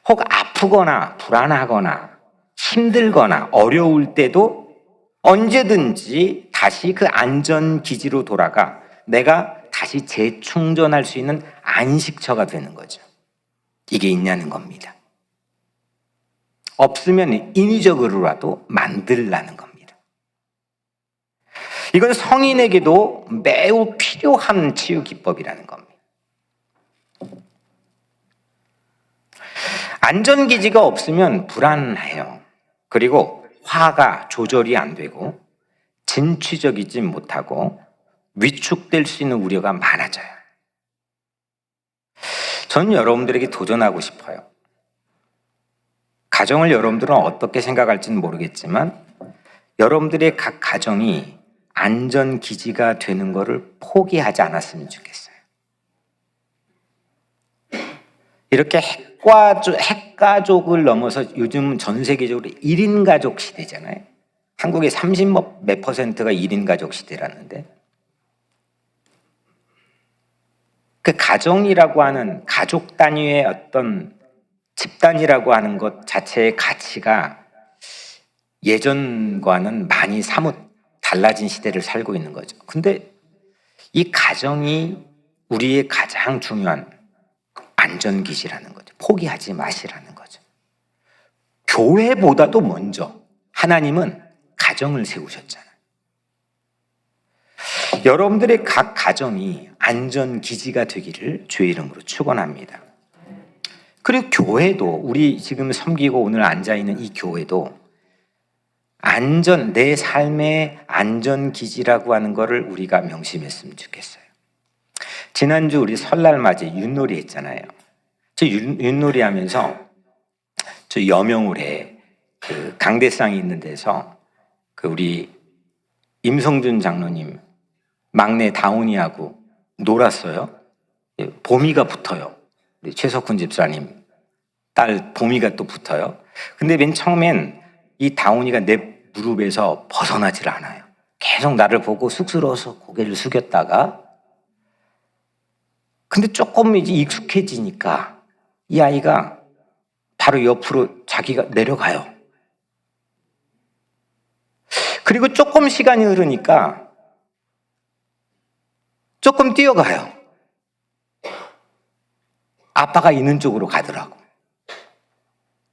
혹 아프거나 불안하거나 힘들거나 어려울 때도 언제든지 다시 그 안전기지로 돌아가 내가 다시 재충전할 수 있는 안식처가 되는 거죠. 이게 있냐는 겁니다. 없으면 인위적으로라도 만들라는 겁니다. 이건 성인에게도 매우 필요한 치유 기법이라는 겁니다. 안전기지가 없으면 불안해요. 그리고 화가 조절이 안 되고 진취적이지 못하고 위축될 수 있는 우려가 많아져요. 저는 여러분들에게 도전하고 싶어요. 가정을 여러분들은 어떻게 생각할지는 모르겠지만 여러분들의 각 가정이 안전기지가 되는 것을 포기하지 않았으면 좋겠어요. 이렇게 핵가족을 넘어서 요즘은 전 세계적으로 1인 가족 시대잖아요. 한국의 30몇 %가 1인 가족 시대라는데, 그 가정이라고 하는 가족 단위의 어떤 집단이라고 하는 것 자체의 가치가 예전과는 많이 사뭇 달라진 시대를 살고 있는 거죠. 근데 이 가정이 우리의 가장 중요한 안전기지라는 거죠. 포기하지 마시라는 거죠. 교회보다도 먼저 하나님은 가정을 세우셨잖아요. 여러분들의 각 가정이 안전기지가 되기를 주의 이름으로 축원합니다. 그리고 교회도, 우리 지금 섬기고 오늘 앉아있는 이 교회도 내 삶의 안전기지라고 하는 것을 우리가 명심했으면 좋겠어요. 지난주 우리 설날 맞이 윷놀이 했잖아요. 저 윷놀이 하면서 저 여명울에 그 강대상이 있는 데서 그 우리 임성준 장로님 막내 다운이하고 놀았어요. 보미가 붙어요. 우리 최석훈 집사님 딸 보미가 또 붙어요. 근데 맨 처음엔 이 다운이가 내 무릎에서 벗어나질 않아요. 계속 나를 보고 쑥스러워서 고개를 숙였다가, 근데 조금 이제 익숙해지니까 이 아이가 바로 옆으로 자기가 내려가요. 그리고 조금 시간이 흐르니까 조금 뛰어가요. 아빠가 있는 쪽으로 가더라고.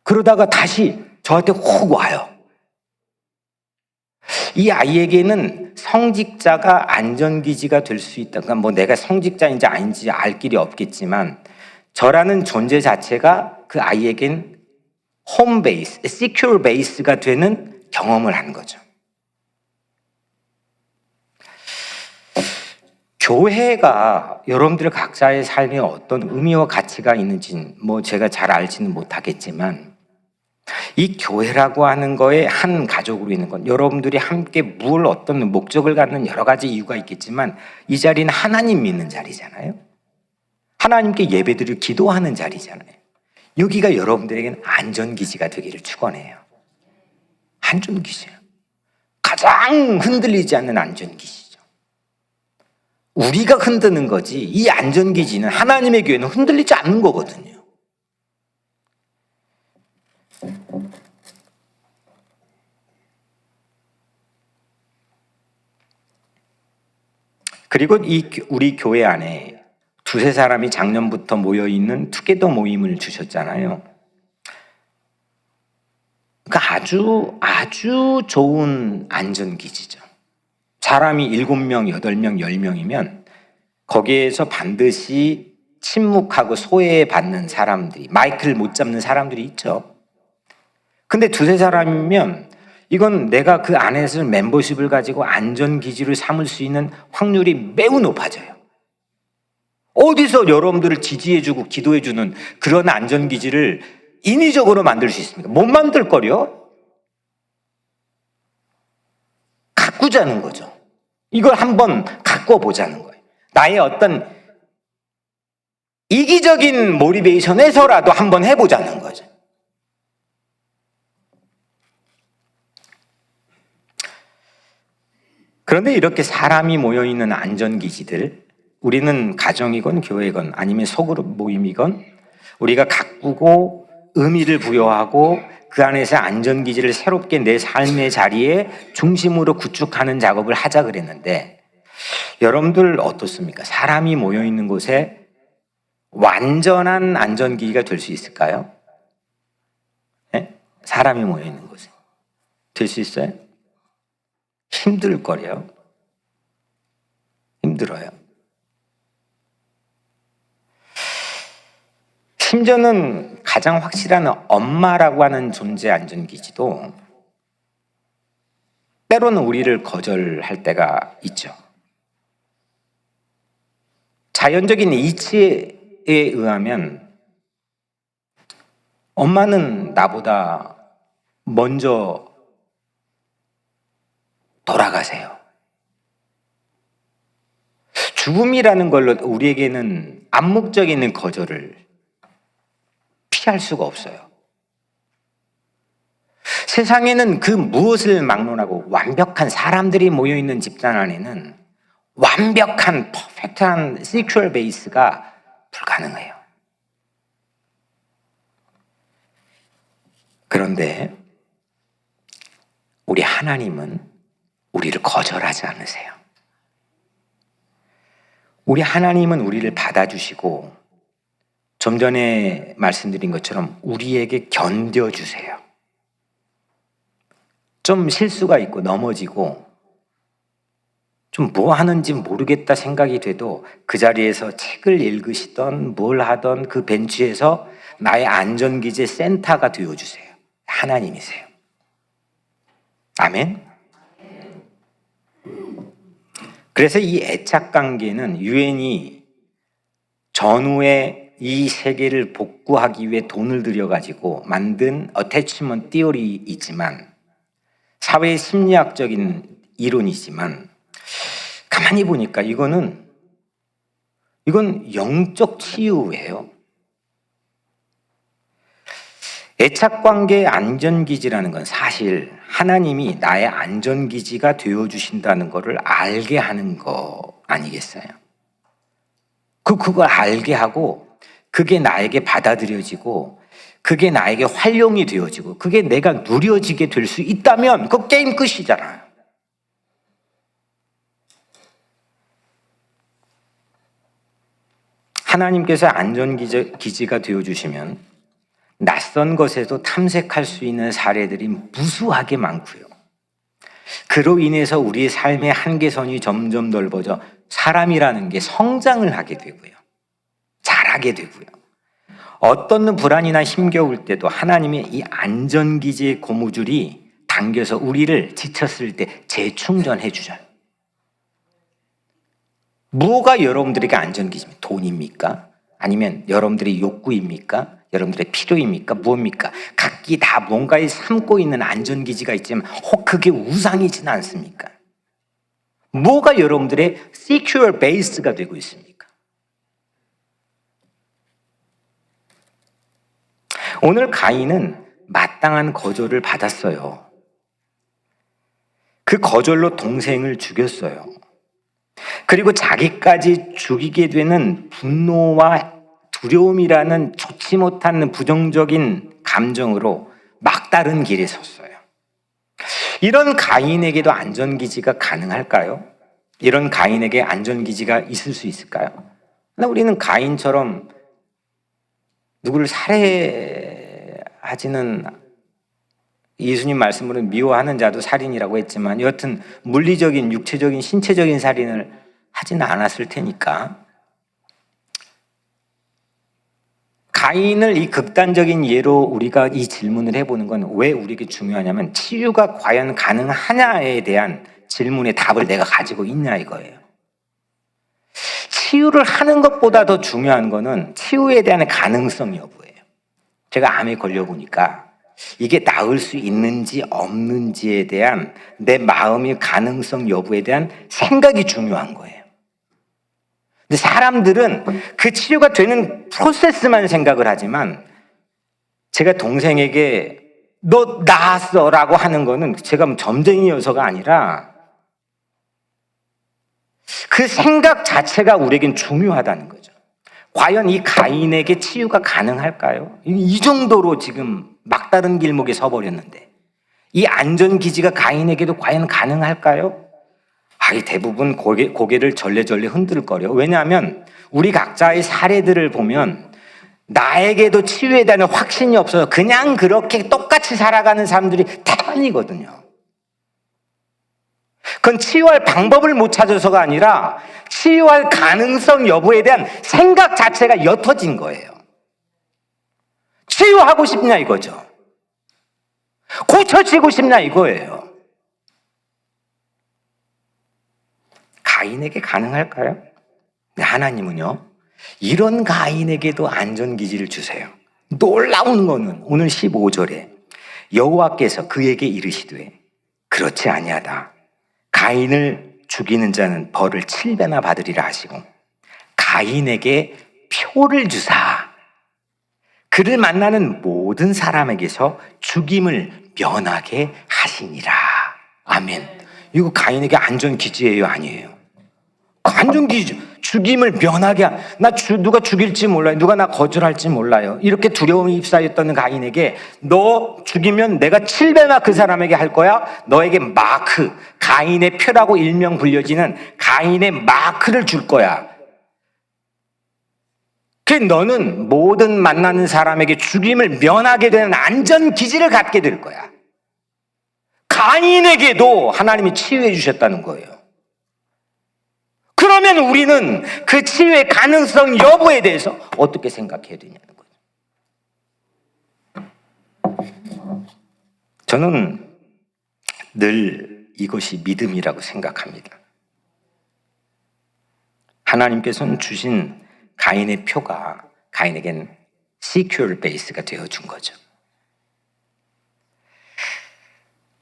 그러다가 다시 저한테 훅 와요. 이 아이에게는 성직자가 안전기지가 될 수 있다. 그러니까 뭐 내가 성직자인지 아닌지 알 길이 없겠지만 저라는 존재 자체가 그 아이에겐 홈 베이스, 시큐어 베이스가 되는 경험을 한 거죠. 교회가 여러분들 각자의 삶에 어떤 의미와 가치가 있는지는 뭐 제가 잘 알지는 못하겠지만, 이 교회라고 하는 거에 한 가족으로 있는 건 여러분들이 함께 뭘 어떤 목적을 갖는 여러 가지 이유가 있겠지만 이 자리는 하나님 믿는 자리잖아요. 하나님께 예배드리고 기도하는 자리잖아요. 여기가 여러분들에게는 안전기지가 되기를 축원해요. 안전기지예요. 가장 흔들리지 않는 안전기지죠. 우리가 흔드는 거지 이 안전기지는 하나님의 교회는 흔들리지 않는 거거든요. 그리고 우리 교회 안에 두세 사람이 작년부터 모여있는 투게더 모임을 주셨잖아요. 그러니까 아주 좋은 안전기지죠. 사람이 7명, 8명, 10명이면 거기에서 반드시 침묵하고 소외받는 사람들이, 마이크를 못 잡는 사람들이 있죠. 근데 두세 사람이면 이건 내가 그 안에서 멤버십을 가지고 안전기지를 삼을 수 있는 확률이 매우 높아져요. 어디서 여러분들을 지지해주고 기도해주는 그런 안전기지를 인위적으로 만들 수 있습니까? 못 만들 거려. 가꾸자는 거죠. 이걸 한번 가꿔보자는 거예요. 나의 어떤 이기적인 모티베이션에서라도 한번 해보자는 거죠. 그런데 이렇게 사람이 모여있는 안전기지들, 우리는 가정이건 교회건 아니면 소그룹 모임이건 우리가 가꾸고 의미를 부여하고 그 안에서 안전기지를 새롭게 내 삶의 자리에 중심으로 구축하는 작업을 하자 그랬는데, 여러분들 어떻습니까? 사람이 모여있는 곳에 완전한 안전기지가 될 수 있을까요? 네? 사람이 모여있는 곳에 될 수 있어요? 힘들 거래요. 힘들어요. 심지어는 가장 확실한 엄마라고 하는 존재 안전기지도 때로는 우리를 거절할 때가 있죠. 자연적인 이치에 의하면 엄마는 나보다 먼저 돌아가세요. 죽음이라는 걸로 우리에게는 암묵적인 거절을 피할 수가 없어요. 세상에는 그 무엇을 막론하고 완벽한 사람들이 모여있는 집단 안에는 완벽한 퍼펙트한 섹슈얼 베이스가 불가능해요. 그런데 우리 하나님은 우리를 거절하지 않으세요. 우리 하나님은 우리를 받아주시고 좀 전에 말씀드린 것처럼 우리에게 견뎌주세요. 좀 실수가 있고 넘어지고 좀 뭐 하는지 모르겠다 생각이 돼도 그 자리에서 책을 읽으시던 뭘 하던 그 벤치에서 나의 안전기지 센터가 되어주세요. 하나님이세요. 아멘. 그래서 이 애착관계는 유엔이 전후에 이 세계를 복구하기 위해 돈을 들여가지고 만든 어태치먼트 티어리이지만 사회 심리학적인 이론이지만 가만히 보니까 이건 영적 치유예요. 애착관계의 안전기지라는 건 사실 하나님이 나의 안전기지가 되어주신다는 것을 알게 하는 거 아니겠어요? 그걸 알게 하고 그게 나에게 받아들여지고 그게 나에게 활용이 되어지고 그게 내가 누려지게 될 수 있다면 그 게임 끝이잖아요. 하나님께서 안전기지가 되어주시면 낯선 것에도 탐색할 수 있는 사례들이 무수하게 많고요. 그로 인해서 우리의 삶의 한계선이 점점 넓어져 사람이라는 게 성장을 하게 되고요. 자라게 되고요. 어떤 불안이나 힘겨울 때도 하나님의 이 안전기지의 고무줄이 당겨서 우리를 지쳤을 때 재충전해 주잖아요. 뭐가 여러분들에게 안전기지입니까? 돈입니까? 아니면 여러분들의 욕구입니까? 여러분들의 필요입니까? 무엇입니까? 각기 다 뭔가에 삼고 있는 안전기지가 있지만 혹 그게 우상이지는 않습니까? 뭐가 여러분들의 secure base가 되고 있습니까? 오늘 가인은 마땅한 거절을 받았어요. 그 거절로 동생을 죽였어요. 그리고 자기까지 죽이게 되는 분노와 두려움이라는 좋지 못한 부정적인 감정으로 막다른 길에 섰어요. 이런 가인에게도 안전기지가 가능할까요? 이런 가인에게 안전기지가 있을 수 있을까요? 우리는 가인처럼 누구를 살해하지는, 예수님 말씀으로는 미워하는 자도 살인이라고 했지만 여하튼 물리적인 육체적인 신체적인 살인을 하지는 않았을 테니까 가인을 이 극단적인 예로 우리가 이 질문을 해보는 건 왜 우리에게 중요하냐면 치유가 과연 가능하냐에 대한 질문의 답을 내가 가지고 있냐 이거예요. 치유를 하는 것보다 더 중요한 거는 치유에 대한 가능성 여부예요. 제가 암에 걸려보니까 이게 나을 수 있는지 없는지에 대한 내 마음의 가능성 여부에 대한 생각이 중요한 거예요. 근데 사람들은 그 치료가 되는 프로세스만 생각을 하지만 제가 동생에게 너 나았어 라고 하는 거는 제가 점쟁이여서가 아니라 그 생각 자체가 우리에겐 중요하다는 거죠. 과연 이 가인에게 치유가 가능할까요? 이 정도로 지금 막다른 길목에 서버렸는데 이 안전기지가 가인에게도 과연 가능할까요? 대부분 고개를 절레절레 흔들거려. 왜냐하면 우리 각자의 사례들을 보면 나에게도 치유에 대한 확신이 없어서 그냥 그렇게 똑같이 살아가는 사람들이 대부분이거든요. 그건 치유할 방법을 못 찾아서가 아니라 치유할 가능성 여부에 대한 생각 자체가 옅어진 거예요. 치유하고 싶냐 이거죠. 고쳐지고 싶냐 이거예요. 가인에게 가능할까요? 네, 하나님은요, 이런 가인에게도 안전기지를 주세요. 놀라운 거는 오늘 15절에 여호와께서 그에게 이르시되 그렇지 아니하다. 가인을 죽이는 자는 벌을 7배나 받으리라 하시고 가인에게 표를 주사 그를 만나는 모든 사람에게서 죽임을 면하게 하시니라. 아멘. 이거 가인에게 안전기지예요, 아니에요? 안전기지. 죽임을 면하게 누가 죽일지 몰라요. 누가 나 거절할지 몰라요. 이렇게 두려움이 휩싸였던 가인에게 너 죽이면 내가 7배나 그 사람에게 할 거야. 너에게 마크, 가인의 표라고 일명 불려지는 가인의 마크를 줄 거야. 그 너는 모든 만나는 사람에게 죽임을 면하게 되는 안전기지를 갖게 될 거야. 가인에게도 하나님이 치유해 주셨다는 거예요. 그러면 우리는 그 치유의 가능성 여부에 대해서 어떻게 생각해야 되냐는 거죠. 저는 늘 이것이 믿음이라고 생각합니다. 하나님께서는 주신 가인의 표가 가인에겐 시큐어 베이스가 되어준 거죠.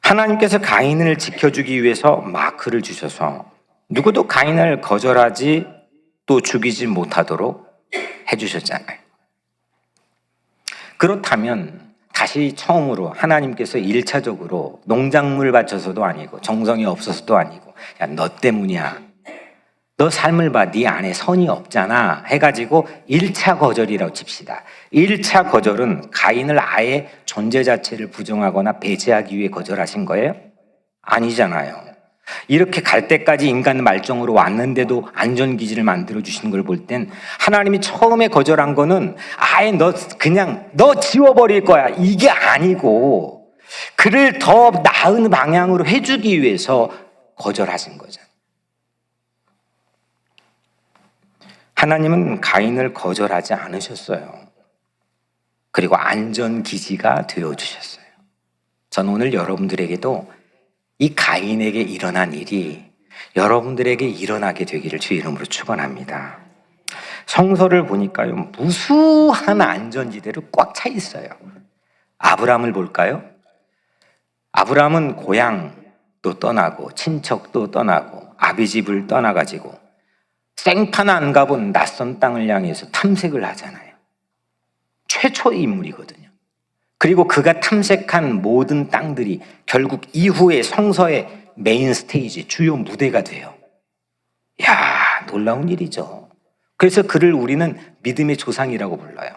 하나님께서 가인을 지켜주기 위해서 마크를 주셔서 누구도 가인을 거절하지 또 죽이지 못하도록 해주셨잖아요. 그렇다면 다시 처음으로 하나님께서 1차적으로 농작물 바쳐서도 아니고 정성이 없어서도 아니고 야, 너 때문이야. 너 삶을 봐. 네 안에 선이 없잖아. 해가지고 1차 거절이라고 칩시다. 1차 거절은 가인을 아예 존재 자체를 부정하거나 배제하기 위해 거절하신 거예요? 아니잖아요. 이렇게 갈 때까지 인간 말종으로 왔는데도 안전기지를 만들어주시는 걸 볼 땐 하나님이 처음에 거절한 거는 아예 너 지워버릴 거야. 이게 아니고 그를 더 나은 방향으로 해주기 위해서 거절하신 거잖아요. 하나님은 가인을 거절하지 않으셨어요. 그리고 안전기지가 되어주셨어요. 저는 오늘 여러분들에게도 이 가인에게 일어난 일이 여러분들에게 일어나게 되기를 주의 이름으로 축원합니다. 성서를 보니까요, 무수한 안전지대로 꽉 차 있어요. 아브라함을 볼까요? 아브라함은 고향도 떠나고 친척도 떠나고 아비집을 떠나가지고 생판 안 가본 낯선 땅을 향해서 탐색을 하잖아요. 최초의 인물이거든요. 그리고 그가 탐색한 모든 땅들이 결국 이후의 성서의 메인 스테이지, 주요 무대가 돼요. 이야, 놀라운 일이죠. 그래서 그를 우리는 믿음의 조상이라고 불러요.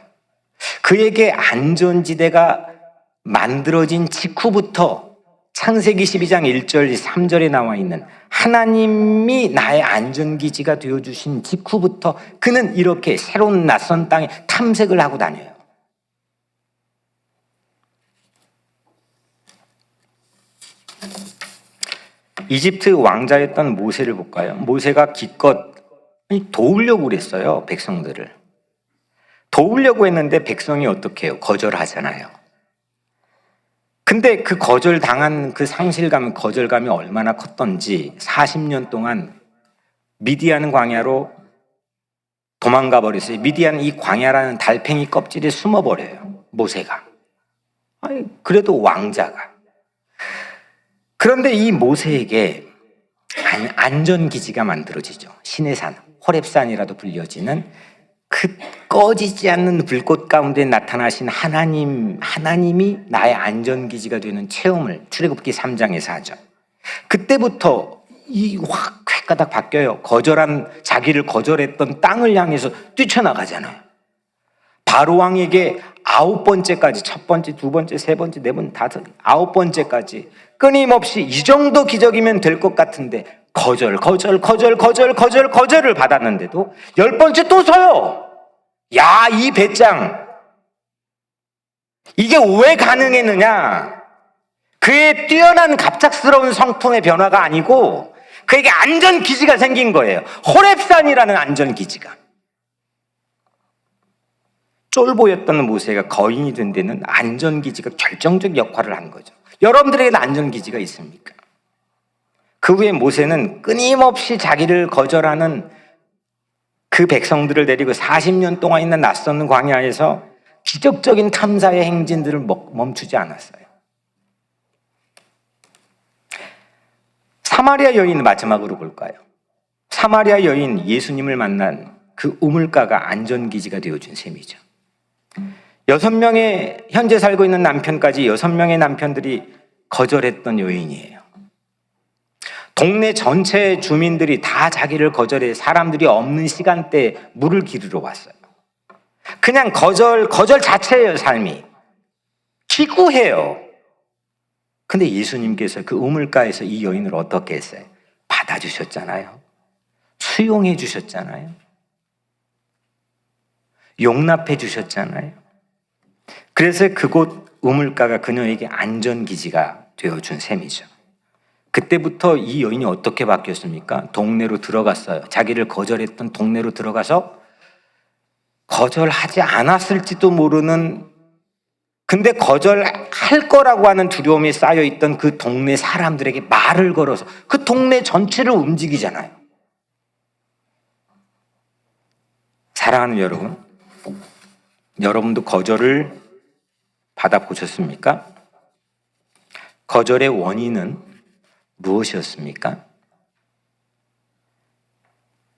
그에게 안전지대가 만들어진 직후부터 창세기 12장 1절 3절에 나와 있는 하나님이 나의 안전기지가 되어주신 직후부터 그는 이렇게 새로운 낯선 땅에 탐색을 하고 다녀요. 이집트 왕자였던 모세를 볼까요? 모세가 기껏 도우려고 그랬어요. 백성들을. 도우려고 했는데 백성이 어떻게 해요? 거절하잖아요. 근데 그 거절당한 그 상실감, 거절감이 얼마나 컸던지 40년 동안 미디안 광야로 도망가 버렸어요. 미디안 이 광야라는 달팽이 껍질에 숨어버려요. 모세가. 아니, 그래도 왕자가. 그런데 이 모세에게 안전기지가 만들어지죠. 신의 산, 호렙산이라도 불려지는 그 꺼지지 않는 불꽃 가운데 나타나신 하나님이 나의 안전기지가 되는 체험을 출애굽기 3장에서 하죠. 그때부터 이 확 획가닥 바뀌어요. 자기를 거절했던 땅을 향해서 뛰쳐나가잖아요. 바로 왕에게 9번째까지, 첫 번째, 두 번째, 세 번째, 네 번째, 다섯, 9번째까지 끊임없이 이 정도 기적이면 될 것 같은데 거절을 받았는데도 10번째 또 서요. 야, 이 배짱. 이게 왜 가능했느냐? 그의 뛰어난 갑작스러운 성품의 변화가 아니고 그에게 안전기지가 생긴 거예요. 호렙산이라는 안전기지가. 쫄보였던 모세가 거인이 된 데는 안전기지가 결정적 역할을 한 거죠. 여러분들에게는 안전기지가 있습니까? 그 후에 모세는 끊임없이 자기를 거절하는 그 백성들을 데리고 40년 동안 있는 낯선 광야에서 기적적인 탐사의 행진들을 멈추지 않았어요. 사마리아 여인 마지막으로 볼까요? 사마리아 여인 예수님을 만난 그 우물가가 안전기지가 되어준 셈이죠. 6명의 현재 살고 있는 남편까지 6명의 남편들이 거절했던 여인이에요. 동네 전체 주민들이 다 자기를 거절해 사람들이 없는 시간대에 물을 기르러 왔어요. 그냥 거절 자체예요, 삶이. 기구해요. 근데 예수님께서 그 우물가에서 이 여인을 어떻게 했어요? 받아주셨잖아요. 수용해 주셨잖아요. 용납해 주셨잖아요. 그래서 그곳 우물가가 그녀에게 안전기지가 되어준 셈이죠. 그때부터 이 여인이 어떻게 바뀌었습니까? 동네로 들어갔어요. 자기를 거절했던 동네로 들어가서 거절하지 않았을지도 모르는, 근데 거절할 거라고 하는 두려움이 쌓여있던 그 동네 사람들에게 말을 걸어서 그 동네 전체를 움직이잖아요. 사랑하는 여러분, 여러분도 거절을 받아보셨습니까? 거절의 원인은 무엇이었습니까?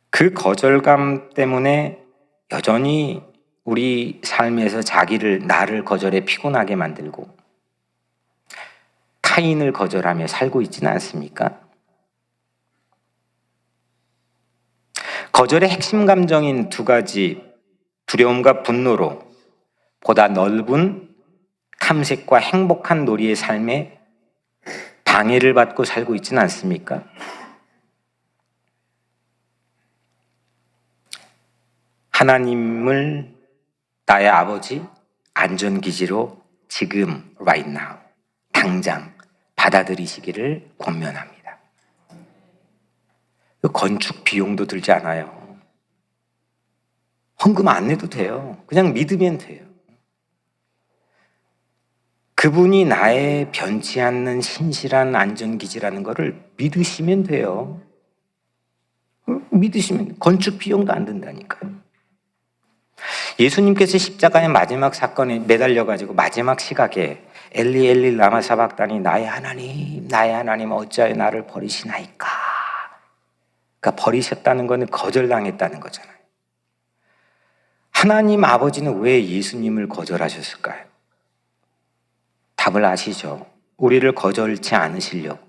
그 거절감 때문에 여전히 우리 삶에서 나를 거절해 피곤하게 만들고 타인을 거절하며 살고 있지는 않습니까? 거절의 핵심 감정인 두 가지, 두려움과 분노로 보다 넓은 탐색과 행복한 놀이의 삶에 방해를 받고 살고 있지는 않습니까? 하나님을 나의 아버지 안전기지로 지금 right now 당장 받아들이시기를 권면합니다. 건축 비용도 들지 않아요. 헌금 안 내도 돼요. 그냥 믿으면 돼요. 그분이 나의 변치 않는 신실한 안전기지라는 것을 믿으시면 돼요. 믿으시면 건축 비용도 안 든다니까요. 예수님께서 십자가의 마지막 사건에 매달려가지고 마지막 시각에 엘리 엘리 라마 사박다니 나의 하나님 어찌하여 나를 버리시나이까. 그러니까 버리셨다는 것은 거절당했다는 거잖아요. 하나님 아버지는 왜 예수님을 거절하셨을까요? 답을 아시죠? 우리를 거절치 않으시려고,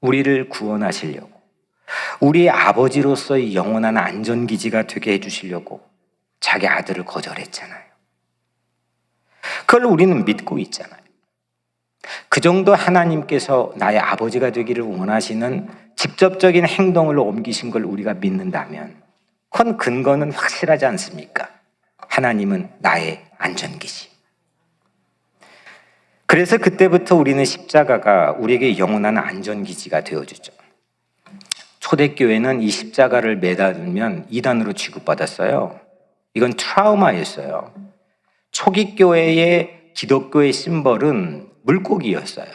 우리를 구원하시려고, 우리의 아버지로서의 영원한 안전기지가 되게 해주시려고 자기 아들을 거절했잖아요. 그걸 우리는 믿고 있잖아요. 그 정도 하나님께서 나의 아버지가 되기를 원하시는 직접적인 행동으로 옮기신 걸 우리가 믿는다면 그건 근거는 확실하지 않습니까? 하나님은 나의 안전기지. 그래서 그때부터 우리는 십자가가 우리에게 영원한 안전기지가 되어주죠. 초대교회는 이 십자가를 매달면 이단으로 취급받았어요. 이건 트라우마였어요. 초기 교회의 기독교의 심벌은 물고기였어요.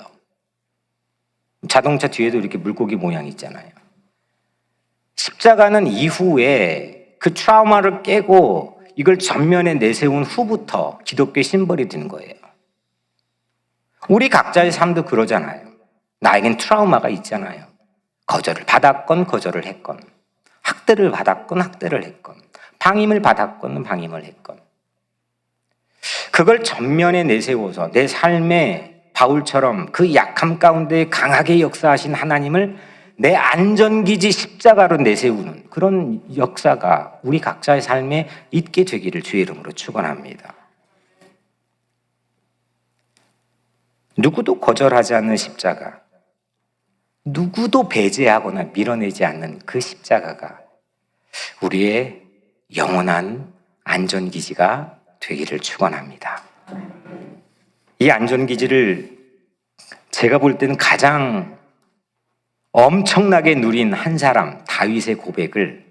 자동차 뒤에도 이렇게 물고기 모양 있잖아요. 십자가는 이후에 그 트라우마를 깨고 이걸 전면에 내세운 후부터 기독교의 심벌이 된 거예요. 우리 각자의 삶도 그러잖아요. 나에겐 트라우마가 있잖아요. 거절을 받았건 거절을 했건, 학대를 받았건 학대를 했건, 방임을 받았건 방임을 했건, 그걸 전면에 내세워서 내 삶에 바울처럼 그 약함 가운데 강하게 역사하신 하나님을 내 안전기지 십자가로 내세우는 그런 역사가 우리 각자의 삶에 있게 되기를 주의 이름으로 축원합니다. 누구도 거절하지 않는 십자가, 누구도 배제하거나 밀어내지 않는 그 십자가가 우리의 영원한 안전기지가 되기를 축원합니다. 이 안전기지를 제가 볼 때는 가장 엄청나게 누린 한 사람 다윗의 고백을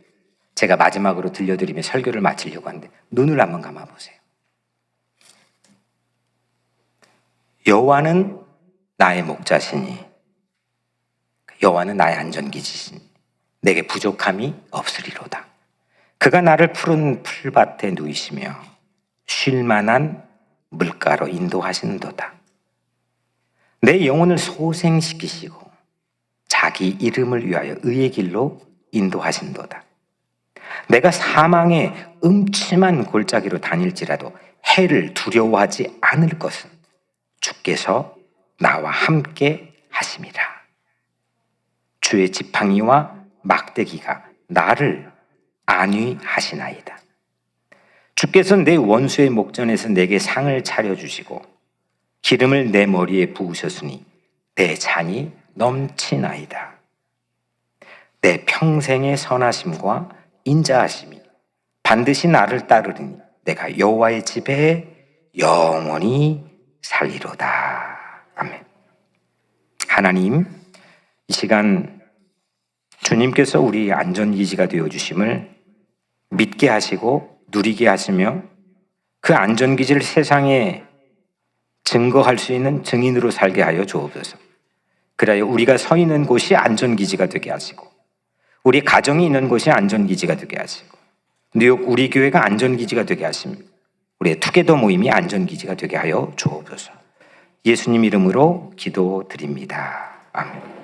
제가 마지막으로 들려드리며 설교를 마치려고 하는데 눈을 한번 감아보세요. 여호와는 나의 목자시니 여호와는 나의 안전기지시니 내게 부족함이 없으리로다. 그가 나를 푸른 풀밭에 누이시며 쉴만한 물가로 인도하시는도다. 내 영혼을 소생시키시고 자기 이름을 위하여 의의 길로 인도하신도다. 내가 사망의 음침한 골짜기로 다닐지라도 해를 두려워하지 않을 것은 주께서 나와 함께 하심이라. 주의 지팡이와 막대기가 나를 안위하시나이다. 주께서 내 원수의 목전에서 내게 상을 차려주시고 기름을 내 머리에 부으셨으니 내 잔이 넘치나이다. 내 평생의 선하심과 인자하심이 반드시 나를 따르리니 내가 여호와의 집에 영원히 살리로다. 아멘. 하나님, 이 시간 주님께서 우리 안전기지가 되어주심을 믿게 하시고 누리게 하시며 그 안전기지를 세상에 증거할 수 있는 증인으로 살게 하여 주옵소서. 그래야 우리가 서 있는 곳이 안전기지가 되게 하시고 우리 가정이 있는 곳이 안전기지가 되게 하시고 뉴욕 우리 교회가 안전기지가 되게 하시며 우리의 투게더 모임이 안전기지가 되게 하여 주옵소서. 예수님 이름으로 기도드립니다. 아멘.